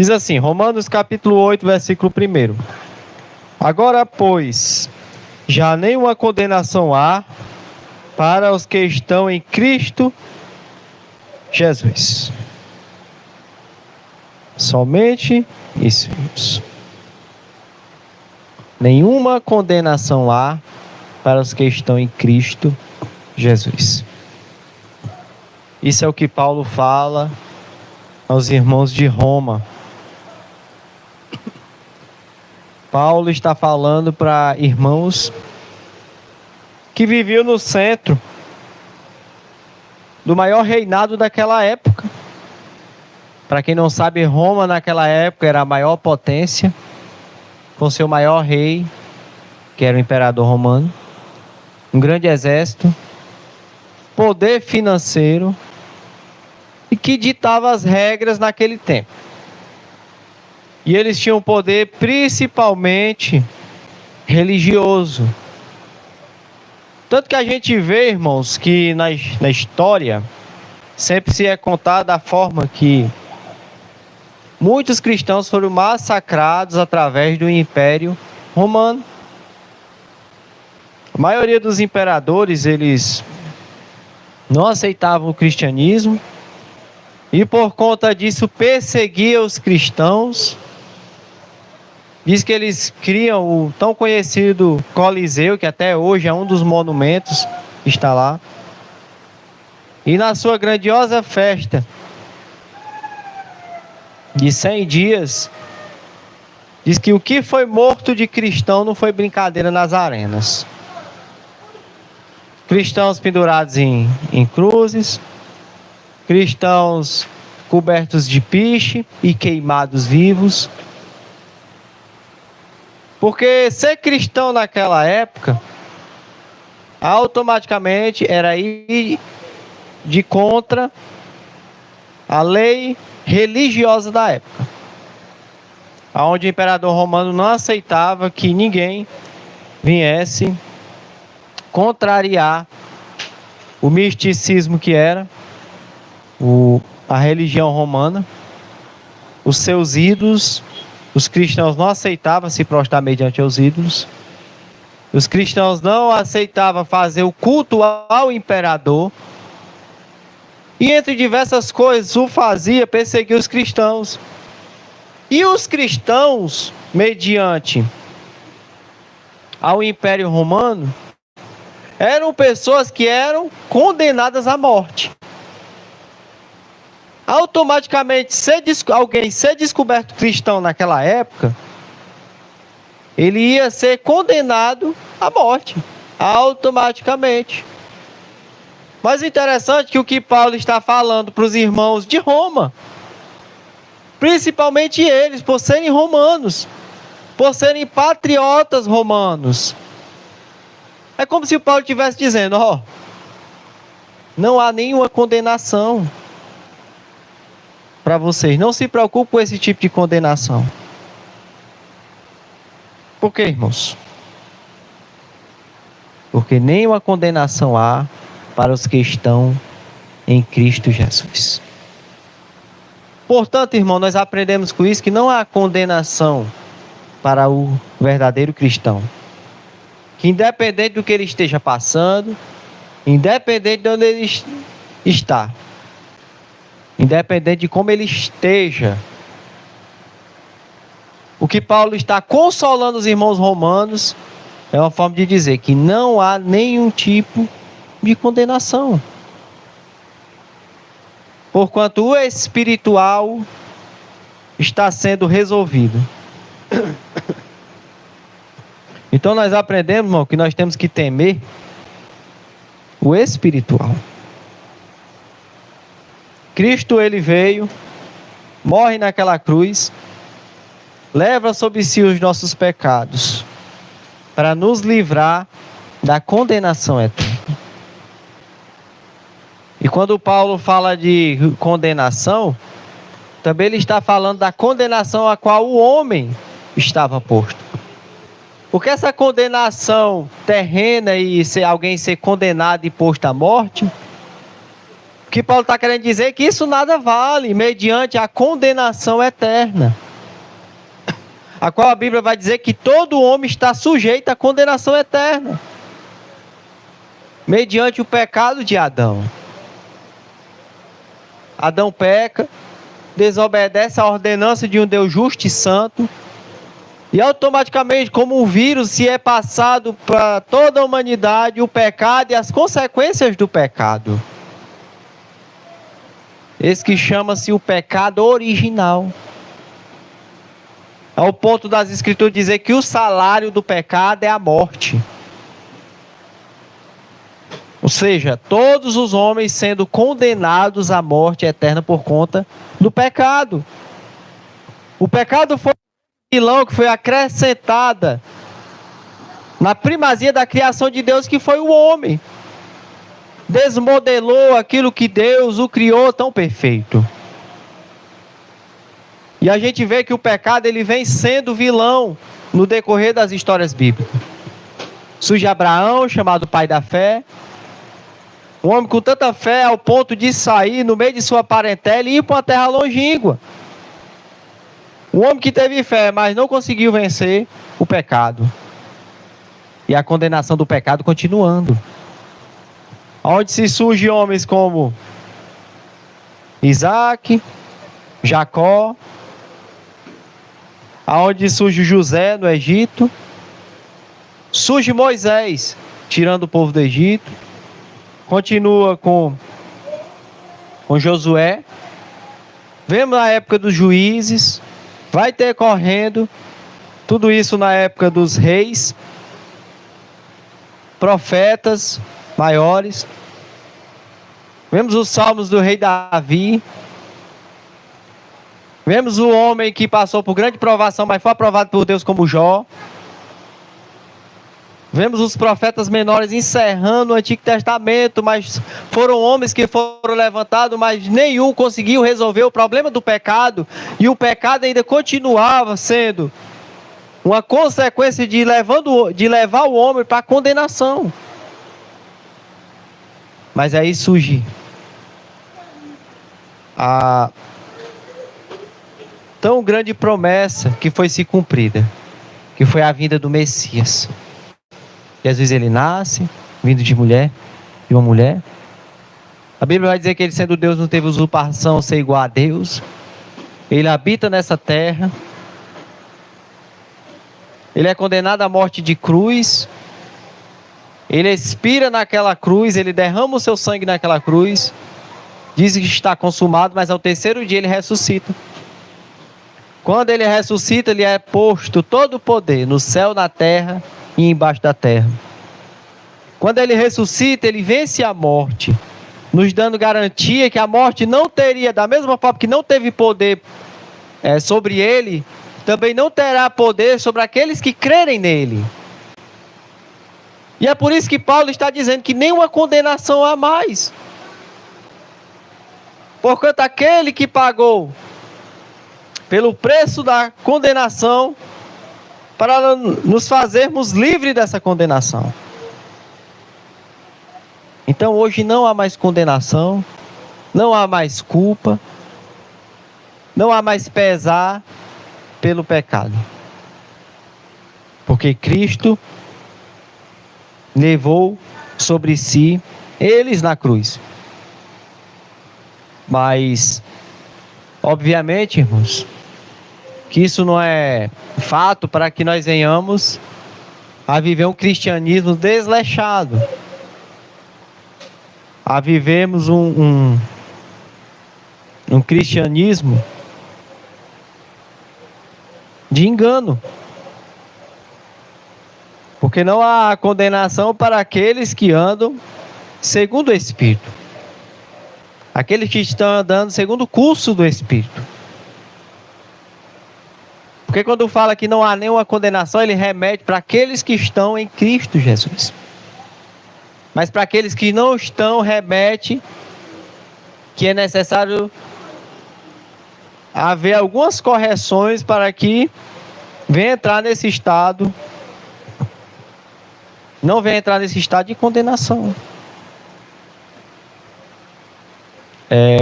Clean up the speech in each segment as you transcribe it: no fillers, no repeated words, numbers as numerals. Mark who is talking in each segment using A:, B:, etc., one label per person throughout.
A: Diz assim, Romanos capítulo 8, versículo 1. Agora, pois, já nenhuma condenação há para os que estão em Cristo Jesus. Somente isso. Nenhuma condenação há para os que estão em Cristo Jesus. Isso é o que Paulo fala aos irmãos de Roma. Paulo está falando para irmãos que viviam no centro do maior reinado daquela época. Para quem não sabe, Roma naquela época era a maior potência, com seu maior rei, que era o imperador romano, um grande exército, poder financeiro e que ditava as regras naquele tempo. E eles tinham poder principalmente religioso. Tanto que a gente vê, irmãos, que na história sempre se é contado da forma que muitos cristãos foram massacrados através do Império Romano. A maioria dos imperadores, eles não aceitavam o cristianismo e por conta disso perseguiam os cristãos. Diz que eles criam o tão conhecido Coliseu, que até hoje é um dos monumentos que está lá. E na sua grandiosa festa de 100 dias, diz que o que foi morto de cristão não foi brincadeira nas arenas. Cristãos pendurados em cruzes, cristãos cobertos de piche e queimados vivos. Porque ser cristão naquela época, automaticamente era ir de contra a lei religiosa da época, onde o imperador romano não aceitava que ninguém viesse contrariar o misticismo que era a religião romana, os seus ídolos. Os cristãos não aceitavam se prostrar mediante os ídolos. Os cristãos não aceitavam fazer o culto ao imperador. E entre diversas coisas, o fazia perseguir os cristãos. E os cristãos, mediante ao Império Romano, eram pessoas que eram condenadas à morte. Automaticamente, alguém ser descoberto cristão naquela época, ele ia ser condenado à morte, automaticamente. Mas interessante que o que Paulo está falando para os irmãos de Roma, principalmente eles, por serem romanos, por serem patriotas romanos, é como se Paulo estivesse dizendo, não há nenhuma condenação para vocês, não se preocupe com esse tipo de condenação. Por quê, irmãos? Porque nenhuma condenação há para os que estão em Cristo Jesus. Portanto, irmão, nós aprendemos com isso que não há condenação para o verdadeiro cristão. Que independente do que ele esteja passando, independente de onde ele está, independente de como ele esteja, o que Paulo está consolando os irmãos romanos é uma forma de dizer que não há nenhum tipo de condenação. Porquanto o espiritual está sendo resolvido. Então nós aprendemos, irmão, que nós temos que temer o espiritual. Cristo, ele veio, morre naquela cruz, leva sobre si os nossos pecados, para nos livrar da condenação eterna. E quando Paulo fala de condenação, também ele está falando da condenação a qual o homem estava posto. Porque essa condenação terrena e alguém ser condenado e posto à morte, O que Paulo está querendo dizer é que isso nada vale, mediante a condenação eterna. A qual a Bíblia vai dizer que todo homem está sujeito à condenação eterna. Mediante o pecado de Adão. Adão peca, desobedece à ordenança de um Deus justo e santo, e automaticamente, como um vírus, se é passado para toda a humanidade o pecado e as consequências do pecado. Esse que chama-se o pecado original. Ao ponto das Escrituras dizer que o salário do pecado é a morte. Ou seja, todos os homens sendo condenados à morte eterna por conta do pecado. O pecado foi um vilão que foi acrescentada na primazia da criação de Deus, que foi o homem. Desmodelou aquilo que Deus o criou tão perfeito. E a gente vê que o pecado ele vem sendo vilão no decorrer das histórias bíblicas. Surge Abraão, chamado pai da fé. Um homem com tanta fé ao ponto de sair no meio de sua parentela e ir para uma terra longínqua. Um homem que teve fé, mas não conseguiu vencer o pecado. E a condenação do pecado continuando. Onde se surgem homens como Isaac, Jacó, aonde surge José no Egito, surge Moisés, tirando o povo do Egito, continua com Josué, vemos na época dos juízes, vai decorrendo, tudo isso na época dos reis, profetas maiores, vemos os salmos do rei Davi, vemos o homem que passou por grande provação, mas foi aprovado por Deus como Jó. Vemos os profetas menores encerrando o Antigo Testamento, mas foram homens que foram levantados, mas nenhum conseguiu resolver o problema do pecado. E o pecado ainda continuava sendo uma consequência de levar o homem para a condenação. Mas aí surge a tão grande promessa que foi se cumprida, que foi a vinda do Messias. Jesus ele nasce, vindo de uma mulher. A Bíblia vai dizer que ele, sendo Deus, não teve usurpação ser igual a Deus. Ele habita nessa terra. Ele é condenado à morte de cruz. Ele expira naquela cruz, ele derrama o seu sangue naquela cruz. Diz que está consumado, mas ao terceiro dia ele ressuscita. Quando ele ressuscita, ele é posto todo o poder no céu, na terra e embaixo da terra. Quando ele ressuscita, ele vence a morte, nos dando garantia que a morte não teria, da mesma forma que não teve poder sobre ele, também não terá poder sobre aqueles que crerem nele. E é por isso que Paulo está dizendo que nenhuma condenação há mais. Porquanto aquele que pagou pelo preço da condenação, para nos fazermos livres dessa condenação. Então hoje não há mais condenação, não há mais culpa, não há mais pesar pelo pecado. Porque Cristo levou sobre si eles na cruz. Mas, obviamente, irmãos, que isso não é fato para que nós venhamos a viver um cristianismo desleixado, a vivermos um cristianismo de engano. Porque não há condenação para aqueles que andam segundo o Espírito. Aqueles que estão andando segundo o curso do Espírito. Porque quando fala que não há nenhuma condenação, ele remete para aqueles que estão em Cristo Jesus. Mas para aqueles que não estão, remete que é necessário haver algumas correções para que venha entrar nesse estado, não venha entrar nesse estado de condenação.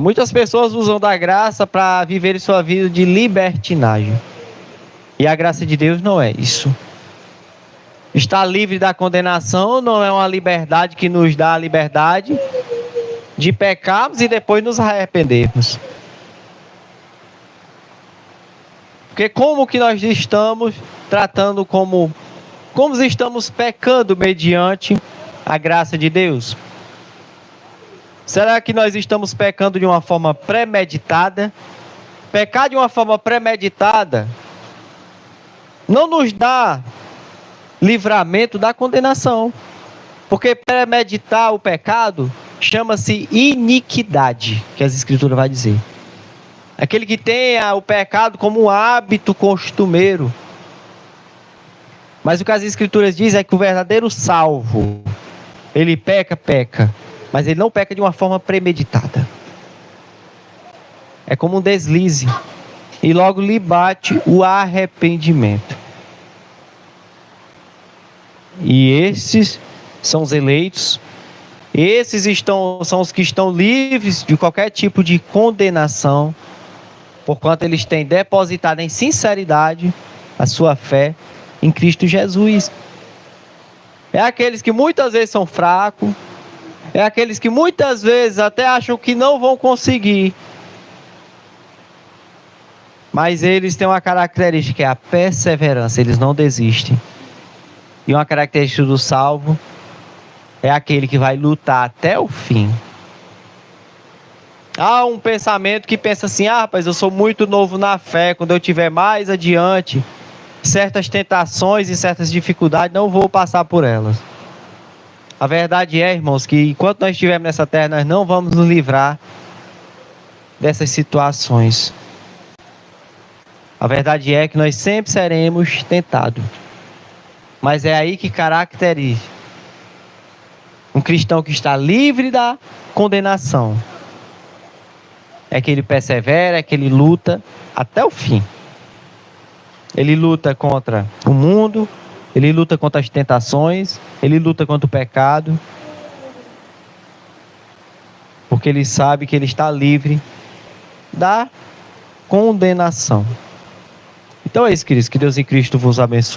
A: Muitas pessoas usam da graça para viver sua vida de libertinagem. E a graça de Deus não é isso. Estar livre da condenação não é uma liberdade que nos dá a liberdade de pecarmos e depois nos arrependermos. Porque como que nós estamos tratando como estamos pecando mediante a graça de Deus? Será que nós estamos pecando de uma forma premeditada? Pecar de uma forma premeditada não nos dá livramento da condenação. Porque premeditar o pecado chama-se iniquidade, que as Escrituras vai dizer. Aquele que tem o pecado como um hábito costumeiro. Mas o que as Escrituras dizem é que o verdadeiro salvo, ele peca, mas ele não peca de uma forma premeditada. É como um deslize. E logo lhe bate o arrependimento. E esses são os eleitos. Esses são os que estão livres de qualquer tipo de condenação, porquanto eles têm depositado em sinceridade a sua fé em Cristo Jesus. É aqueles que muitas vezes são fracos, é aqueles que muitas vezes até acham que não vão conseguir, mas eles têm uma característica, que é a perseverança, eles não desistem. E uma característica do salvo é aquele que vai lutar até o fim. Há um pensamento que pensa assim: rapaz, eu sou muito novo na fé, quando eu estiver mais adiante, certas tentações e certas dificuldades, não vou passar por elas. A verdade é, irmãos, que enquanto nós estivermos nessa terra, nós não vamos nos livrar dessas situações. A verdade é que nós sempre seremos tentados. Mas é aí que caracteriza um cristão que está livre da condenação. É que ele persevera, é que ele luta até o fim. Ele luta contra o mundo, ele luta contra as tentações, ele luta contra o pecado, porque ele sabe que ele está livre da condenação. Então é isso, queridos. Que Deus em Cristo vos abençoe.